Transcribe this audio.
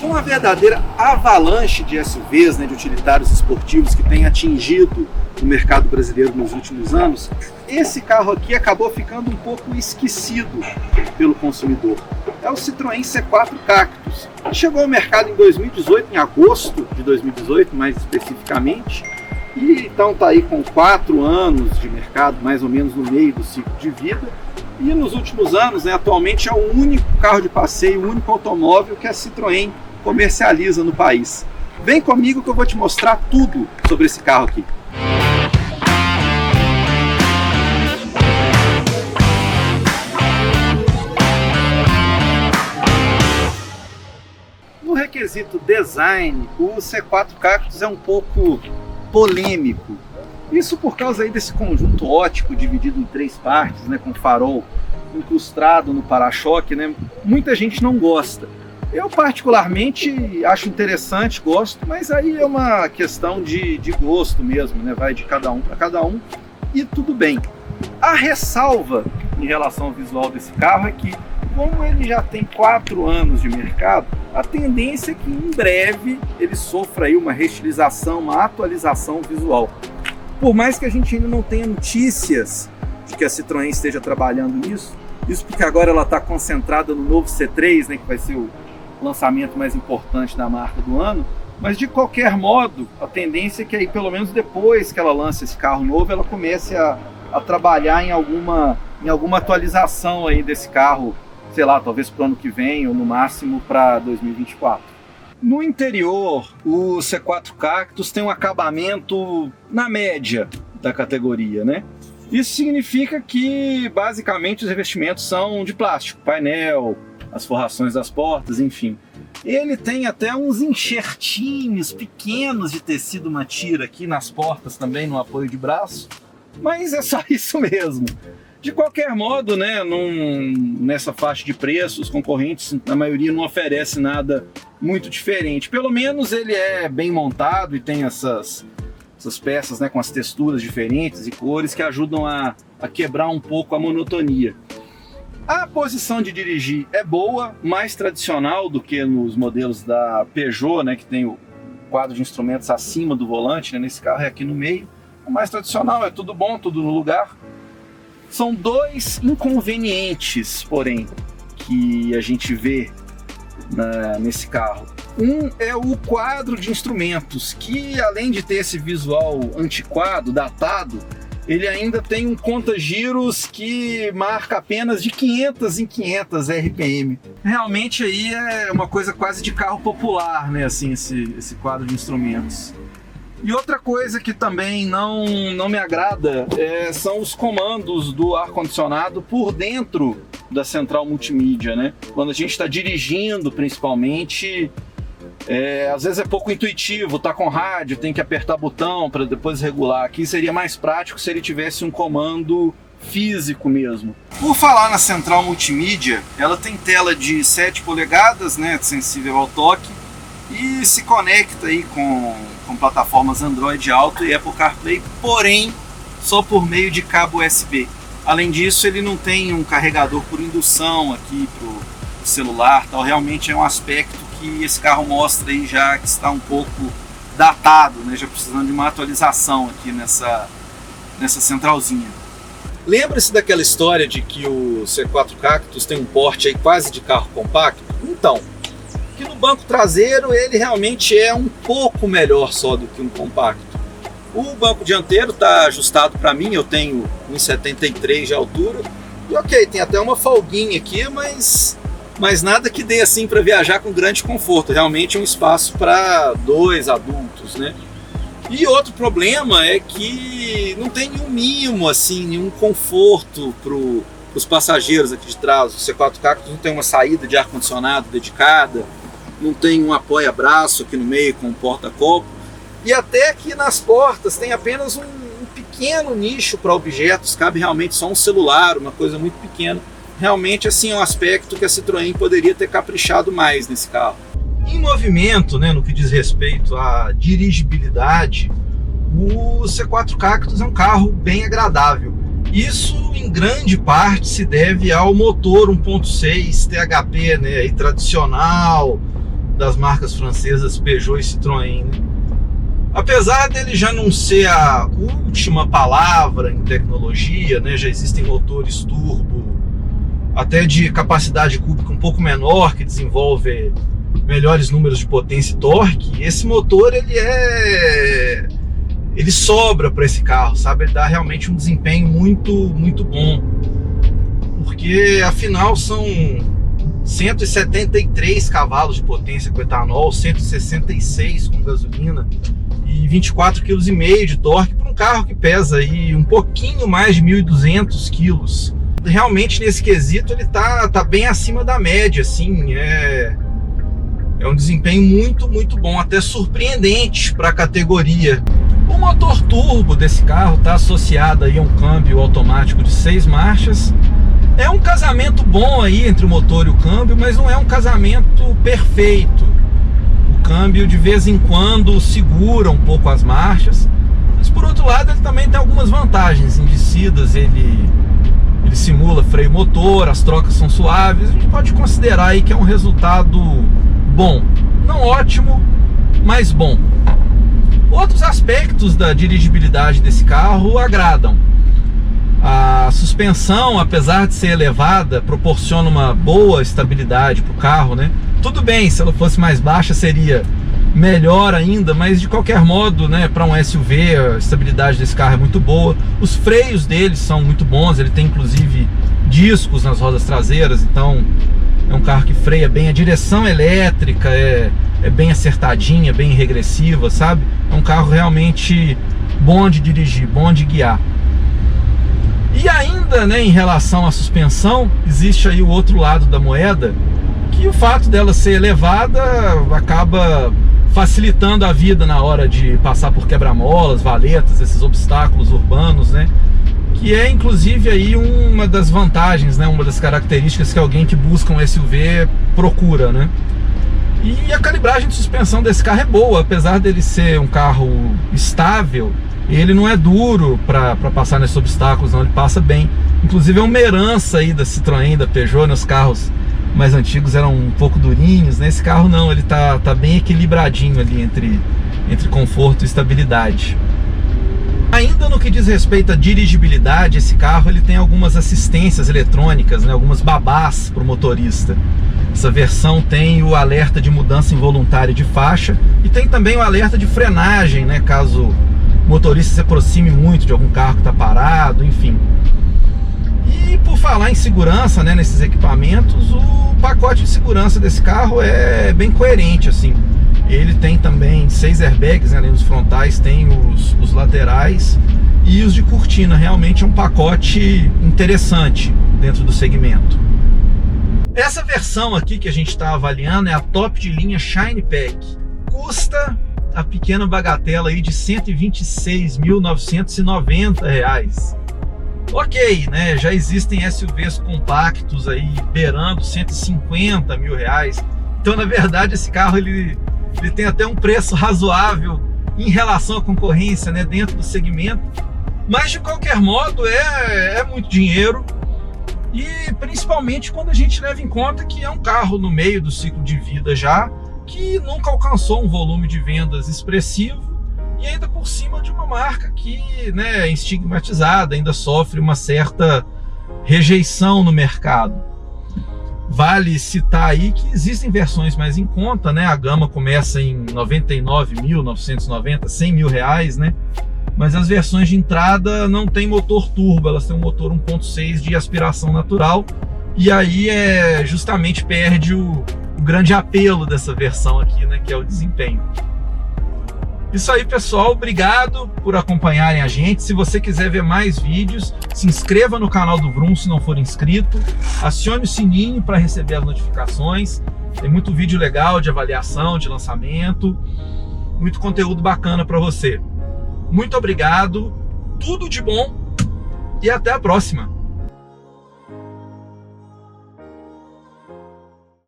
Uma verdadeira avalanche de SUVs, né, de utilitários esportivos que tem atingido o mercado brasileiro nos últimos anos, esse carro aqui acabou ficando um pouco esquecido pelo consumidor. É o Citroën C4 Cactus. Chegou ao mercado em 2018, em agosto de 2018, mais especificamente, e então está aí com 4 anos de mercado, mais ou menos no meio do ciclo de vida. E nos últimos anos, né, atualmente é o único carro de passeio, o único automóvel que a Citroën comercializa no país. Vem comigo que eu vou te mostrar tudo sobre esse carro aqui. No requisito design, o C4 Cactus é um pouco polêmico. Isso por causa aí desse conjunto ótico dividido em 3 partes, né, com farol incrustado no para-choque, né? Muita gente não gosta. Eu particularmente acho interessante, gosto, mas aí é uma questão de gosto mesmo, né? Vai de cada um para cada um e tudo bem. A ressalva em relação ao visual desse carro é que, como ele já tem 4 anos de mercado, a tendência é que em breve ele sofra aí uma reestilização, uma atualização visual. Por mais que a gente ainda não tenha notícias de que a Citroën esteja trabalhando nisso, isso porque agora ela está concentrada no novo C3, né, que vai ser o lançamento mais importante da marca do ano, mas de qualquer modo, a tendência é que aí, pelo menos depois que ela lance esse carro novo, ela comece a trabalhar em alguma atualização aí desse carro, sei lá, talvez para o ano que vem ou no máximo para 2024. No interior, o C4 Cactus tem um acabamento na média da categoria, né? Isso significa que basicamente os revestimentos são de plástico, painel, as forrações das portas, enfim. Ele tem até uns enxertinhos pequenos de tecido matira aqui nas portas também, no apoio de braço, mas é só isso mesmo. De qualquer modo, né, nessa faixa de preço, os concorrentes, na maioria, não oferecem nada muito diferente. Pelo menos ele é bem montado e tem essas peças, né, com as texturas diferentes e cores que ajudam a quebrar um pouco a monotonia. A posição de dirigir é boa, mais tradicional do que nos modelos da Peugeot, né, que tem o quadro de instrumentos acima do volante, né, nesse carro é aqui no meio. O mais tradicional, é tudo bom, tudo no lugar. São 2 inconvenientes, porém, que a gente vê nesse carro. Um é o quadro de instrumentos, que além de ter esse visual antiquado, datado, ele ainda tem um conta-giros que marca apenas de 500 em 500 RPM. Realmente aí é uma coisa quase de carro popular, né, assim, esse quadro de instrumentos. E outra coisa que também não me agrada são os comandos do ar-condicionado por dentro da central multimídia, né? Quando a gente está dirigindo, principalmente, às vezes é pouco intuitivo, tá com rádio, tem que apertar botão para depois regular. Aqui seria mais prático se ele tivesse um comando físico mesmo. Por falar na central multimídia, ela tem tela de 7 polegadas, né, sensível ao toque, e se conecta aí com plataformas Android Auto e Apple CarPlay, porém só por meio de cabo USB. Além disso, ele não tem um carregador por indução aqui para o celular, tal. Realmente é um aspecto que esse carro mostra aí já que está um pouco datado, né? Já precisando de uma atualização aqui nessa centralzinha. Lembra-se daquela história de que o C4 Cactus tem um porte aí quase de carro compacto? Então, que no banco traseiro ele realmente é um pouco melhor só do que um compacto. O banco dianteiro está ajustado para mim, eu tenho 1,73 de altura e ok, tem até uma folguinha aqui, mas nada que dê assim para viajar com grande conforto. Realmente é um espaço para 2 adultos, né? E outro problema é que não tem nenhum mimo, assim, nenhum conforto para os passageiros aqui de trás. O C4 Cactus não tem uma saída de ar-condicionado dedicada, não tem um apoia-braço aqui no meio com um porta-copo, e até aqui nas portas tem apenas um pequeno nicho para objetos, cabe realmente só um celular, uma coisa muito pequena. Realmente assim é um aspecto que a Citroën poderia ter caprichado mais nesse carro. Em movimento, né, no que diz respeito à dirigibilidade, o C4 Cactus é um carro bem agradável. Isso em grande parte se deve ao motor 1.6 THP, né, tradicional, das marcas francesas Peugeot e Citroën, né? Apesar dele já não ser a última palavra em tecnologia, né? Já existem motores turbo até de capacidade cúbica um pouco menor, que desenvolve melhores números de potência e torque. Esse motor ele sobra para esse carro, sabe? Ele dá realmente um desempenho muito bom, porque afinal são 173 cavalos de potência com etanol, 166 com gasolina e 24,5 kg de torque para um carro que pesa aí um pouquinho mais de 1.200 quilos. Realmente nesse quesito ele tá bem acima da média, assim, é um desempenho muito bom, até surpreendente para a categoria. O motor turbo desse carro está associado aí a um câmbio automático de 6 marchas. É um casamento bom aí entre o motor e o câmbio, mas não é um casamento perfeito. O câmbio de vez em quando segura um pouco as marchas, mas por outro lado ele também tem algumas vantagens. Em descidas ele simula freio motor, as trocas são suaves. A gente pode considerar aí que é um resultado bom, não ótimo, mas bom. Outros aspectos da dirigibilidade desse carro agradam. A suspensão, apesar de ser elevada, proporciona uma boa estabilidade para o carro, né? Tudo bem, se ela fosse mais baixa seria melhor ainda, mas de qualquer modo, né, para um SUV a estabilidade desse carro é muito boa. Os freios dele são muito bons, ele tem inclusive discos nas rodas traseiras, então é um carro que freia bem. A direção elétrica é bem acertadinha, bem regressiva, sabe? É um carro realmente bom de dirigir, bom de guiar. E ainda, né, em relação à suspensão, existe aí o outro lado da moeda, que o fato dela ser elevada acaba facilitando a vida na hora de passar por quebra-molas, valetas, esses obstáculos urbanos, né? Que é inclusive aí uma das vantagens, né? Uma das características que alguém que busca um SUV procura, né? E a calibragem de suspensão desse carro é boa, apesar dele ser um carro estável, ele não é duro para passar nesses obstáculos, não, ele passa bem. Inclusive é uma herança aí da Citroën, da Peugeot, né? Os carros mais antigos eram um pouco durinhos, né? Esse carro não, ele tá bem equilibradinho ali entre conforto e estabilidade. Ainda no que diz respeito à dirigibilidade, esse carro ele tem algumas assistências eletrônicas, né? Algumas babás para o motorista. Essa versão tem o alerta de mudança involuntária de faixa e tem também o alerta de frenagem, né? Caso o motorista se aproxime muito de algum carro que está parado, enfim. E por falar em segurança, né, nesses equipamentos, o pacote de segurança desse carro é bem coerente, assim. Ele tem também 6 airbags, né, além dos frontais, tem os laterais e os de cortina. Realmente é um pacote interessante dentro do segmento. Essa versão aqui que a gente está avaliando é a top de linha Shine Pack. Custa a pequena bagatela aí de R$ 126.990. Ok, né? Já existem SUVs compactos aí beirando R$ 150 mil. Então, na verdade, esse carro ele tem até um preço razoável em relação à concorrência, né, dentro do segmento. Mas de qualquer modo é muito dinheiro, e principalmente quando a gente leva em conta que é um carro no meio do ciclo de vida já, que nunca alcançou um volume de vendas expressivo, e ainda por cima de uma marca que, né, é estigmatizada, ainda sofre uma certa rejeição no mercado. Vale citar aí que existem versões mais em conta, né? A gama começa em R$ 99.990, R$ 100 mil, né? Mas as versões de entrada não tem motor turbo, elas têm um motor 1.6 de aspiração natural, e aí justamente perde o grande apelo dessa versão aqui, né? Que é o desempenho. Isso aí, pessoal, obrigado por acompanharem a gente. Se você quiser ver mais vídeos, se inscreva no canal do Vroom se não for inscrito, acione o sininho para receber as notificações. Tem muito vídeo legal de avaliação, de lançamento, muito conteúdo bacana para você. Muito obrigado, tudo de bom e até a próxima!